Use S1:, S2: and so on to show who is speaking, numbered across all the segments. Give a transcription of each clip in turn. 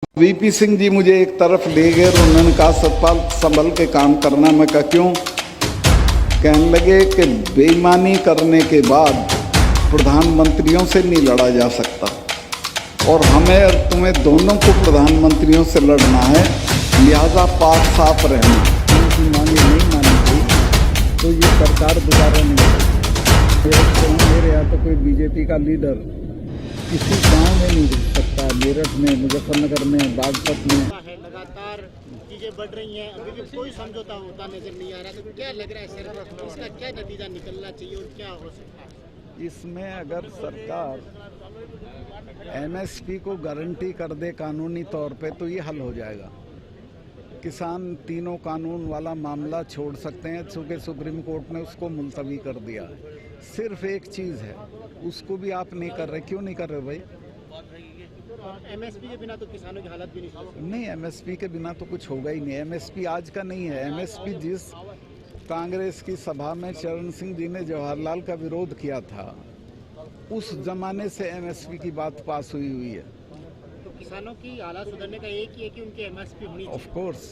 S1: VP Singh ji मुझे एक तरफ ले गए और उन्होंने कहा सतपाल संभल के काम करना। मैं कहा क्यों? कहने लगे कि बेईमानी करने के बाद प्रधानमंत्रियों से नहीं लड़ा जा सकता और हमें और तुम्हें दोनों को प्रधानमंत्रियों से लड़ना है, लिहाजा पाक साफ रहना। उनकी मांगे नहीं मानी गई तो ये सरकार दोबारा नहीं होगी। मेरे यहाँ तो कोई बीजेपी का लीडर किसी गांव में नहीं घुस सकता। मेरठ में, मुजफ्फरनगर में, बागपत में
S2: लगातार चीजें बढ़ रही हैं, अभी भी कोई समझौता होता नजर नहीं आ रहा। तो क्या लग रहा है सर, इसका क्या नतीजा निकलना चाहिए और क्या हो सकता है?
S1: इसमें अगर सरकार एमएसपी को गारंटी कर दे कानूनी तौर पे तो ये हल हो जाएगा। किसान तीनों कानून वाला मामला छोड़ सकते हैं, चूँकि सुप्रीम कोर्ट ने उसको मुलतवी कर दिया है। सिर्फ एक चीज़ है, उसको भी आप नहीं कर रहे। क्यों नहीं कर रहे भाई?
S2: एमएसपी के बिना तो किसानों की हालत भी
S1: नहीं, एमएसपी के बिना तो कुछ होगा ही नहीं। एमएसपी आज का नहीं है। एमएसपी जिस कांग्रेस की सभा में चरण सिंह जी ने जवाहरलाल का विरोध किया था, उस जमाने से एमएसपी की बात पास हुई है।
S2: तो किसानों की हालत सुधरने का एक ही है कि उनकी एमएसपी होनी चाहिए।
S1: Of course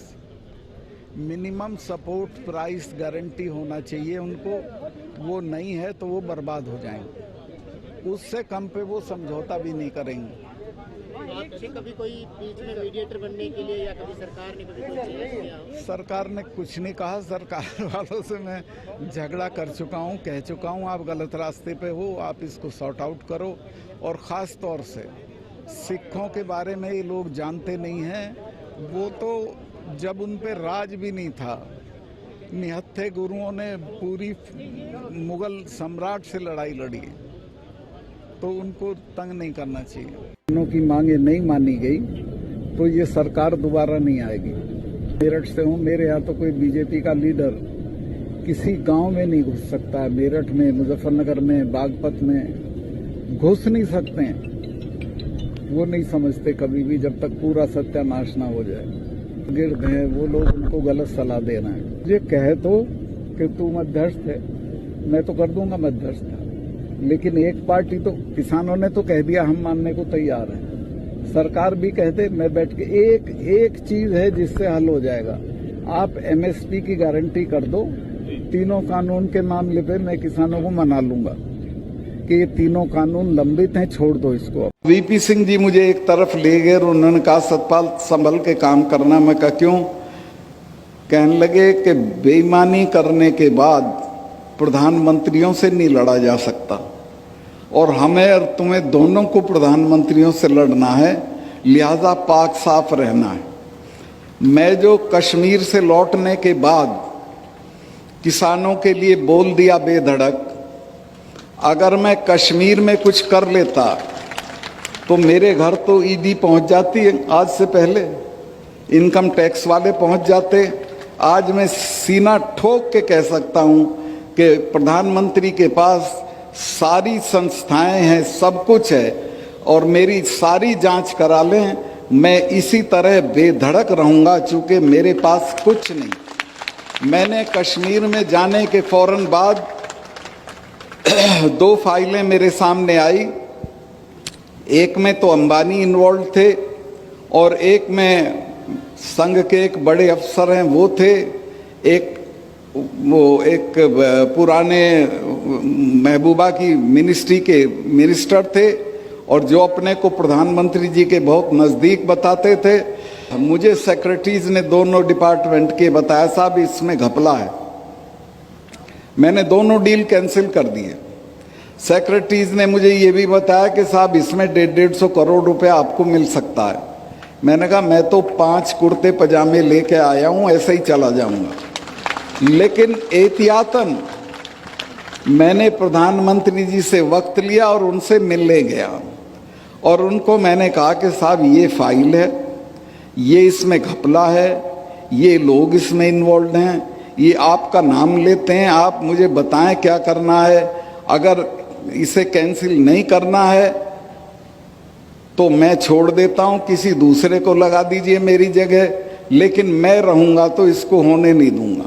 S1: minimum support price guarantee होना चाहिए उनको। वो नहीं है तो वो बर्बाद हो जाएंगे। उससे कम पे वो समझौता भी नहीं करेंगे।
S2: आपसे कभी कोई बीच में मीडिएटर बनने के लिए या कभी सरकार ने कभी कुछ किया?
S1: सरकार ने कुछ नहीं कहा। सरकार वालों से मैं झगड़ा कर चुका हूँ, कह चुका हूँ आप गलत रास्ते पे हो, आप इसको सॉर्ट आउट करो। और ख़ास तौर से सिखों के बारे में ये लोग जानते नहीं हैं। वो तो जब उन पे राज भी नहीं था, निहत्थे गुरुओं ने पूरी मुगल सम्राट से लड़ाई लड़ी, तो उनको तंग नहीं करना चाहिए। दोनों की मांगे नहीं मानी गई तो ये सरकार दोबारा नहीं आएगी। मेरठ से हूँ, मेरे यहाँ तो कोई बीजेपी का लीडर किसी गांव में नहीं घुस सकता। मेरठ में, मुजफ्फरनगर में, बागपत में घुस नहीं सकते हैं। वो नहीं समझते कभी भी जब तक पूरा सत्यानाश ना हो जाए। गिर्द हैं वो लोग, उनको गलत सलाह देना है। ये कहे तो कि तू मध्यस्थ है, मैं तो कर दूंगा मध्यस्थ, लेकिन एक पार्टी तो किसानों ने तो कह दिया हम मानने को तैयार है। सरकार भी कहते मैं बैठ के एक चीज है जिससे हल हो जाएगा। आप एमएसपी की गारंटी कर दो। तीनों कानून के मामले पे मैं किसानों को मना लूंगा कि ये तीनों कानून लंबित हैं, छोड़ दो इसको। वीपी सिंह जी मुझे एक तरफ ले गए और उन्होंने कहा सतपाल संभल के काम करना। मैं कहा क्यों? कहने लगे कि बेईमानी करने के बाद प्रधानमंत्रियों से नहीं लड़ा जा सकता और हमें और तुम्हें दोनों को प्रधानमंत्रियों से लड़ना है, लिहाजा पाक साफ रहना है। मैं जो कश्मीर से लौटने के बाद किसानों के लिए बोल दिया बेधड़क, अगर मैं कश्मीर में कुछ कर लेता तो मेरे घर तो ईडी पहुंच जाती है। आज से पहले इनकम टैक्स वाले पहुंच जाते। आज मैं सीना ठोक के कह सकता हूं कि प्रधानमंत्री के पास सारी संस्थाएं हैं, सब कुछ है और मेरी सारी जांच करा लें, मैं इसी तरह बेधड़क रहूंगा चूंकि मेरे पास कुछ नहीं। मैंने कश्मीर में जाने के फौरन बाद 2 फाइलें मेरे सामने आई। एक में तो अंबानी इन्वॉल्व थे और एक में संघ के एक बड़े अफसर हैं वो थे। एक पुराने महबूबा की मिनिस्ट्री के मिनिस्टर थे और जो अपने को प्रधानमंत्री जी के बहुत नज़दीक बताते थे। मुझे सेक्रेटरीज ने दोनों डिपार्टमेंट के बताया साहब इसमें घपला है। मैंने दोनों डील कैंसिल कर दिए। सेक्रेटरीज ने मुझे ये भी बताया कि साहब इसमें 150 करोड़ रुपया आपको मिल सकता है। मैंने कहा मैं तो 5 कुर्ते पजामे लेके आया हूँ, ऐसे ही चला जाऊँगा। लेकिन एहतियातन मैंने प्रधानमंत्री जी से वक्त लिया और उनसे मिलने गया और उनको मैंने कहा कि साहब ये फाइल है, ये इसमें घपला है, ये लोग इसमें इन्वॉल्व हैं, ये आपका नाम लेते हैं, आप मुझे बताएं क्या करना है। अगर इसे कैंसिल नहीं करना है तो मैं छोड़ देता हूं, किसी दूसरे को लगा दीजिए मेरी जगह, लेकिन मैं रहूंगा तो इसको होने नहीं दूंगा।